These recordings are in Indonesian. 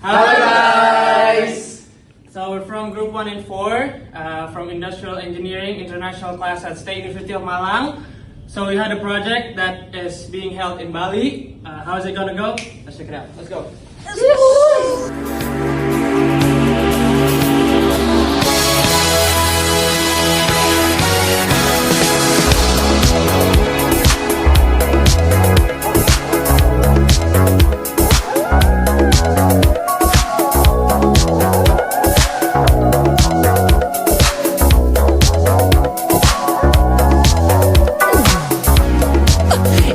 Hello guys! So we're from Group 1 and 4 from Industrial Engineering International class at State University of Malang. So we had a project that is being held in Bali. How is it gonna go? Let's check it out. Let's go.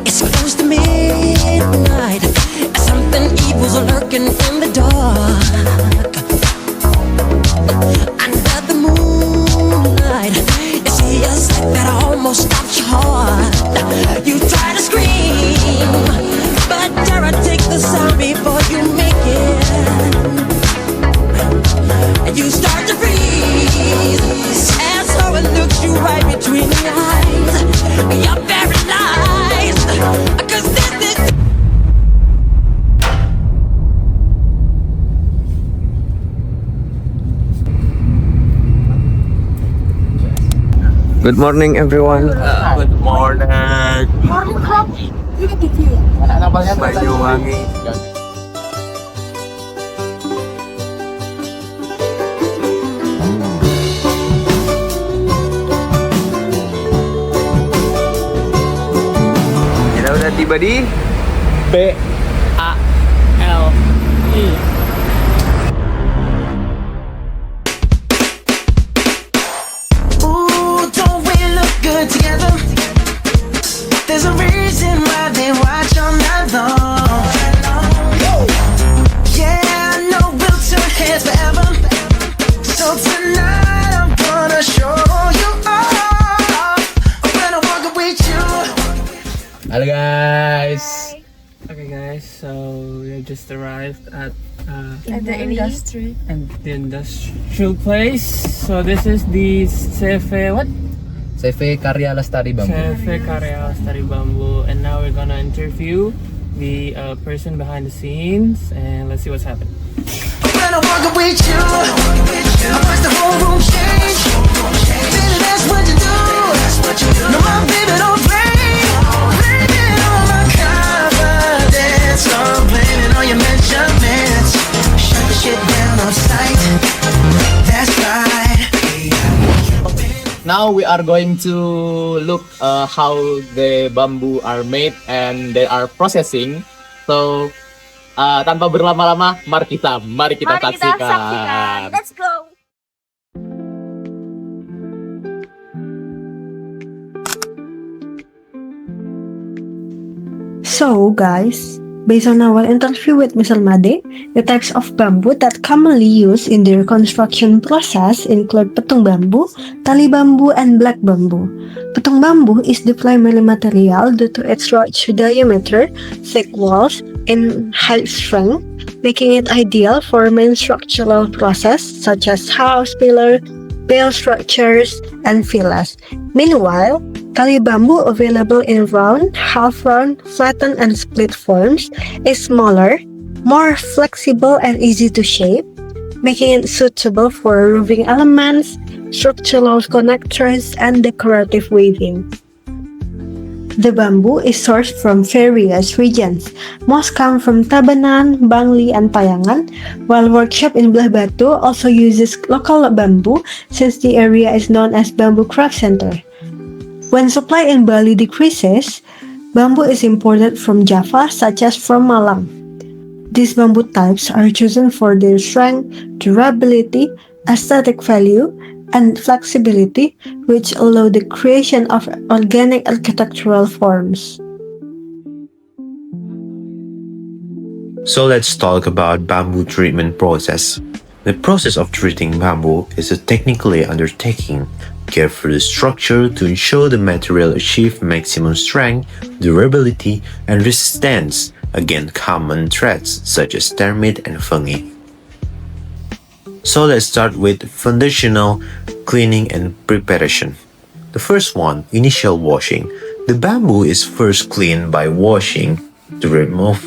It's close to midnight. Something evil's lurking in the dark. Under the moonlight, you see a sight that almost stops your heart. You try to scream, but terror takes the sound before you make it. And you start to freeze, and so it looks you right between the eyes. You're paralyzed, 'cause this is. Good morning everyone. Good morning. Banyuwangi. Kita udah tiba di B-A-L-I. Ooh, don't we look good together? There's a reason why they watch all night long. Yeah, I know we'll turn heads forever. So tonight I'm gonna show you all. I'm gonna walk with you. Halo guys. Okay guys, so we have just arrived at At the industry. the industrial place. So this is the CV what? CV Karya Lestari Bambu. CV Karya Lestari Bambu, and now we're gonna interview the person behind the scenes, and let's see what's happening. I'm gonna walk with you. I watch the whole room change. Baby, that's what you do. No, my baby don't play. Blaming on my confidence. I'm blaming on your measurements. Shut the shit down on sight. That's right. Now we are going to look how the bamboo are made and they are processing. So tanpa berlama-lama, mari kita saksikan. Let's go. So, guys, based on our interview with Ms. Almade, the types of bamboo that commonly used in the reconstruction process include petung bambu, tali bambu, and black bamboo. Petung bambu is the primary material due to its large diameter, thick walls, and high strength, making it ideal for main structural process such as house, pillar, bale structures, and villas. Meanwhile, tali bamboo, available in round, half-round, flattened, and split forms, is smaller, more flexible, and easy to shape, making it suitable for roofing elements, structural connectors, and decorative weaving. The bamboo is sourced from various regions. Most come from Tabanan, Bangli, and Payangan, while workshop in Belah Batu also uses local bamboo since the area is known as Bamboo Craft Center. When supply in Bali decreases, bamboo is imported from Java, such as from Malang. These bamboo types are chosen for their strength, durability, aesthetic value, and flexibility, which allow the creation of organic architectural forms. So let's talk about bamboo treatment process. The process of treating bamboo is a technically undertaking, care for the structure to ensure the material achieve maximum strength, durability, and resistance against common threats such as termite and fungi. So let's start with foundational cleaning and preparation. The first one, initial washing. The bamboo is first cleaned by washing to remove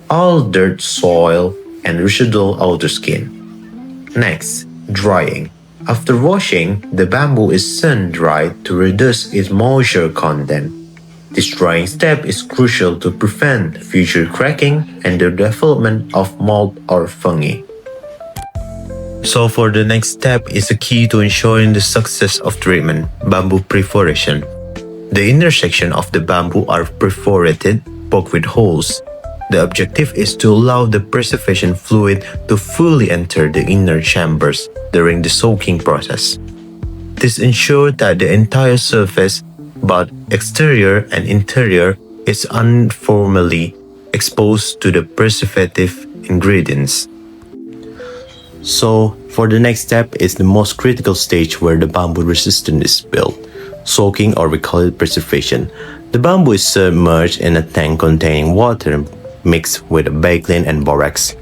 all dirt, soil, and residual outer skin. Next, drying. After washing, the bamboo is sun-dried to reduce its moisture content. This drying step is crucial to prevent future cracking and the development of mold or fungi. So for the next step is the key to ensuring the success of treatment, bamboo perforation. The inner section of the bamboo are perforated, poked with holes. The objective is to allow the preservation fluid to fully enter the inner chambers during the soaking process. This ensures that the entire surface, both exterior and interior, is uniformly exposed to the preservative ingredients. So, for the next step is the most critical stage where the bamboo resistance is built, soaking, or we call it preservation. The bamboo is submerged in a tank containing water mixed with bakelin and borax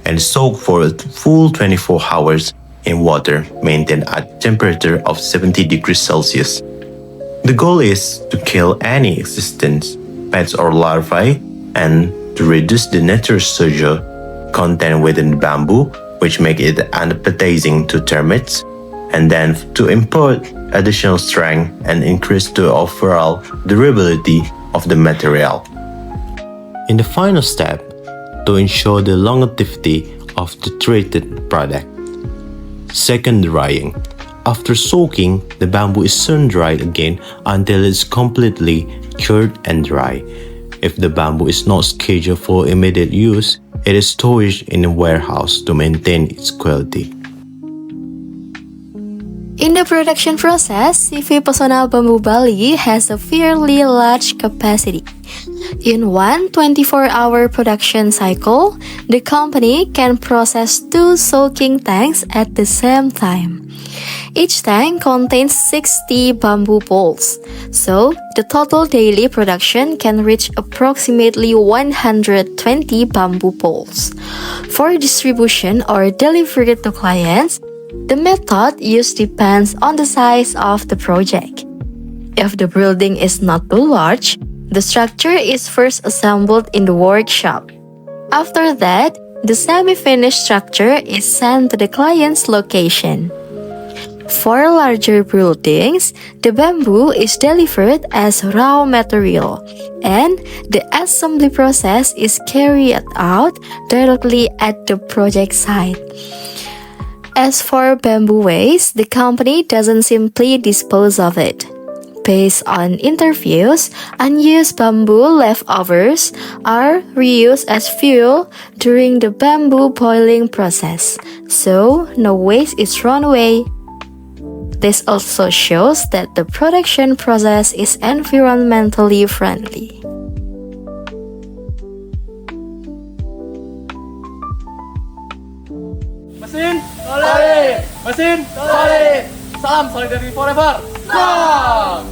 and soaked for a full 24 hours in water maintained at temperature of 70 degrees Celsius. The goal is to kill any existing pests or larvae and to reduce the natural sugar content within the bamboo, which make it unappetizing to termites, and then to impart additional strength and increase the overall durability of the material. In the final step, to ensure the longevity of the treated product. Second, drying. After soaking, the bamboo is sun-dried again until it's completely cured and dry. If the bamboo is not scheduled for immediate use, it is stored in a warehouse to maintain its quality. In the production process, CV Pesona Bambu Bali has a fairly large capacity. In one 24-hour production cycle, the company can process 2 soaking tanks at the same time. Each tank contains 60 bamboo poles, so the total daily production can reach approximately 120 bamboo poles. For distribution or delivery to clients, the method used depends on the size of the project. If the building is not too large, the structure is first assembled in the workshop. After that, the semi-finished structure is sent to the client's location. For larger buildings, the bamboo is delivered as raw material, and the assembly process is carried out directly at the project site. As for bamboo waste, the company doesn't simply dispose of it. Based on interviews, unused bamboo leftovers are reused as fuel during the bamboo boiling process, so no waste is thrown away. This also shows that the production process is environmentally friendly. Mesin, solid! Mesin, solid! Salam solidarity forever! Salam!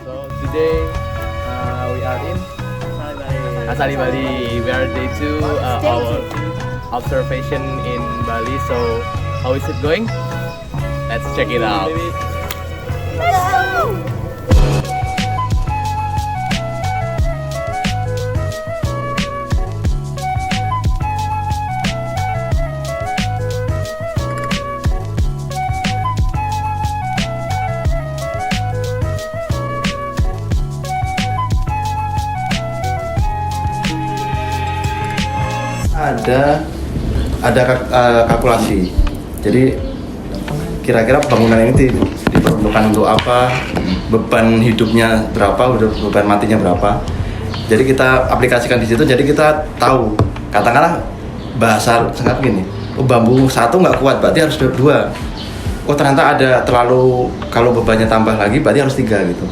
So today we are in Asali Bali. We are day 2 our observation in Bali. So how is it going? Let's check it out. Ada kalkulasi. Jadi kira-kira bangunan ini diperuntukkan untuk apa, beban hidupnya berapa, beban matinya berapa. Jadi kita aplikasikan di situ. Jadi kita tahu, katakanlah bahasa sangat gini, bambu satu nggak kuat, berarti harus 2. Oh ternyata ada terlalu, kalau bebannya tambah lagi, berarti harus 3 gitu.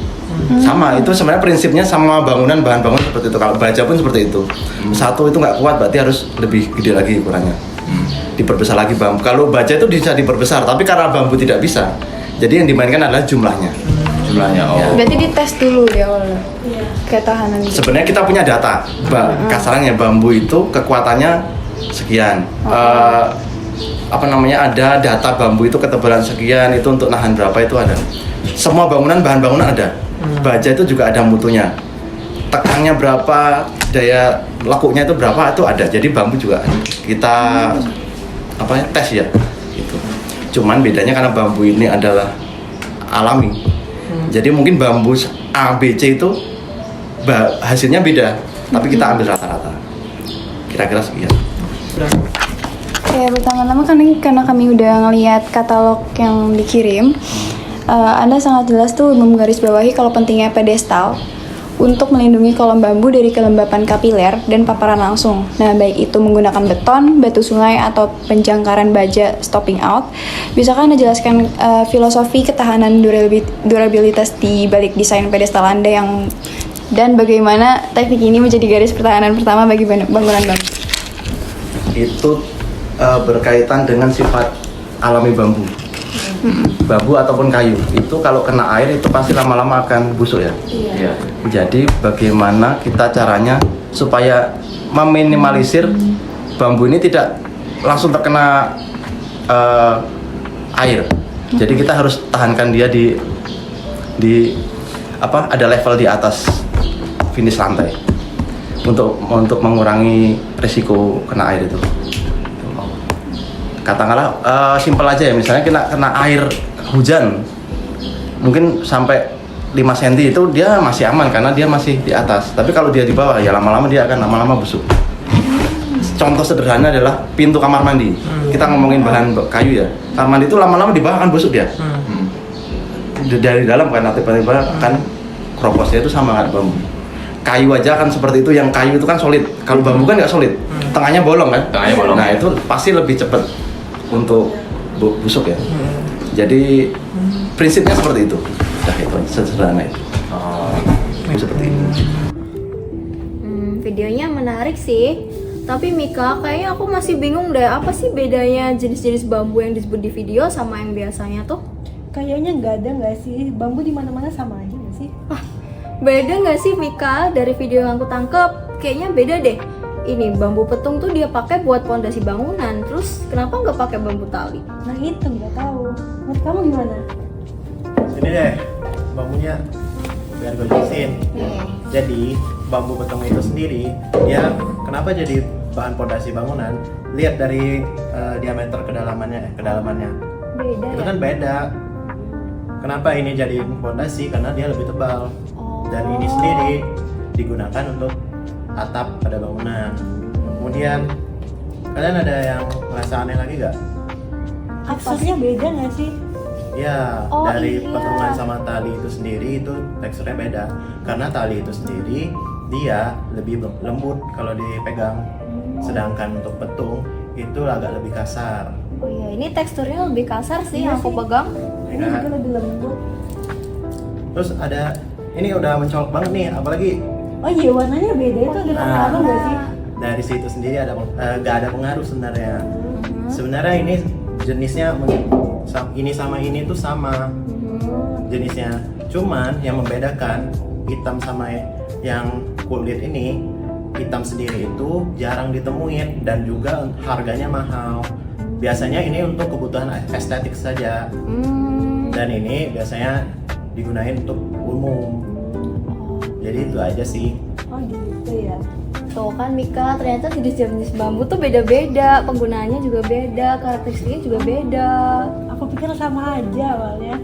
Sama, itu sebenarnya prinsipnya sama bangunan, bahan bangunan seperti itu. Kalau baja pun seperti itu. Satu itu nggak kuat, berarti harus lebih gede lagi ukurannya. Diperbesar lagi bambu. Kalau baja itu bisa diperbesar, tapi karena bambu tidak bisa, jadi yang dimainkan adalah jumlahnya. Oh. Berarti dites dulu ya awalnya. Ketahanan. Sebenarnya kita punya data. Kasarnya bambu itu kekuatannya sekian. ada data bambu itu ketebalan sekian, itu untuk nahan berapa, itu ada. Semua bahan bangunan ada. Baja itu juga ada mutunya. Tekannya berapa, daya lekuknya itu berapa, itu ada. Jadi bambu juga kita tes ya. Gitu. Cuman bedanya karena bambu ini adalah alami. Jadi mungkin bambu A, B, C itu hasilnya beda, tapi kita ambil rata-rata. Kira-kira sekian. Ya, pertama-tama kan karena kami udah ngelihat katalog yang dikirim, Anda sangat jelas tuh menggarisbawahi kalau pentingnya pedestal untuk melindungi kolom bambu dari kelembapan kapiler dan paparan langsung. Nah, baik itu menggunakan beton, batu sungai, atau penjangkaran baja stopping out. Bisakah Anda jelaskan filosofi ketahanan durabilitas di balik desain pedestal Anda dan bagaimana teknik ini menjadi garis pertahanan pertama bagi bangunan bambu? Itu berkaitan dengan sifat alami bambu. Bambu ataupun kayu itu kalau kena air itu pasti lama-lama akan busuk ya. Iya. Jadi bagaimana kita caranya supaya meminimalisir bambu ini tidak langsung terkena air. Jadi kita harus tahankan dia ada level di atas finish lantai untuk mengurangi risiko kena air itu. Katakanlah simpel aja ya, misalnya kena air hujan mungkin sampai 5 cm itu dia masih aman karena dia masih di atas. Tapi kalau dia di bawah ya lama-lama dia akan lama-lama busuk. Contoh sederhana adalah pintu kamar mandi. Kita ngomongin bahan kayu ya. Kamar mandi itu lama-lama di bawah akan busuk dia. Dari dalam kan tiba-tiba kan kroposnya itu sama dengan bambu. Kayu aja kan seperti itu, yang kayu itu kan solid. Kalau bambu kan nggak solid, tengahnya bolong kan. Nah itu pasti lebih cepat untuk busuk ya. Jadi prinsipnya seperti itu. Nah itu sederhana itu. Seperti itu. Videonya menarik sih. Tapi Mika, kayaknya aku masih bingung deh, apa sih bedanya jenis-jenis bambu yang disebut di video sama yang biasanya tuh? Kayaknya nggak sih, bambu di mana-mana sama aja nggak sih? Beda nggak sih Mika? Dari video yang aku tangkep, kayaknya beda deh. Ini bambu petung tuh dia pakai buat pondasi bangunan, terus kenapa nggak pakai bambu tali? Nah itu nggak tahu. Menurut kamu gimana? Ini deh bambunya biar gue jelasin. Jadi bambu petung itu sendiri dia kenapa jadi bahan pondasi bangunan? Lihat dari diameter kedalamannya. Beda Itu ya? kan beda. Kenapa ini jadi pondasi? Karena dia lebih tebal. Dan ini sendiri digunakan untuk atap pada bangunan. Kemudian kalian ada yang merasa aneh lagi gak? Teksturnya beda nggak sih? Ya, Oh, dari iya. petungan sama tali itu sendiri itu teksturnya beda. Karena tali itu sendiri dia lebih lembut kalau dipegang. Sedangkan untuk petung itu agak lebih kasar. Oh iya, ini teksturnya lebih kasar sih Iya yang aku sih. pegang. Ini juga lebih lembut. Terus ada ini udah mencolok banget nih, apalagi Oh iya, warnanya beda itu ada pengaruh nggak sih? dari situ sendiri nggak ada pengaruh sebenarnya. Sebenarnya ini jenisnya ini sama ini tuh sama jenisnya. Cuman yang membedakan hitam sama yang kulit ini, hitam sendiri itu jarang ditemuin dan juga harganya mahal. Biasanya ini untuk kebutuhan estetik saja. Dan ini biasanya digunain untuk umum. Jadi itu aja sih. Oh gitu ya. Tuh kan Mika, ternyata jenis-jenis bambu tuh beda-beda, penggunaannya juga beda, karakteristiknya juga beda. Aku pikir sama aja awalnya.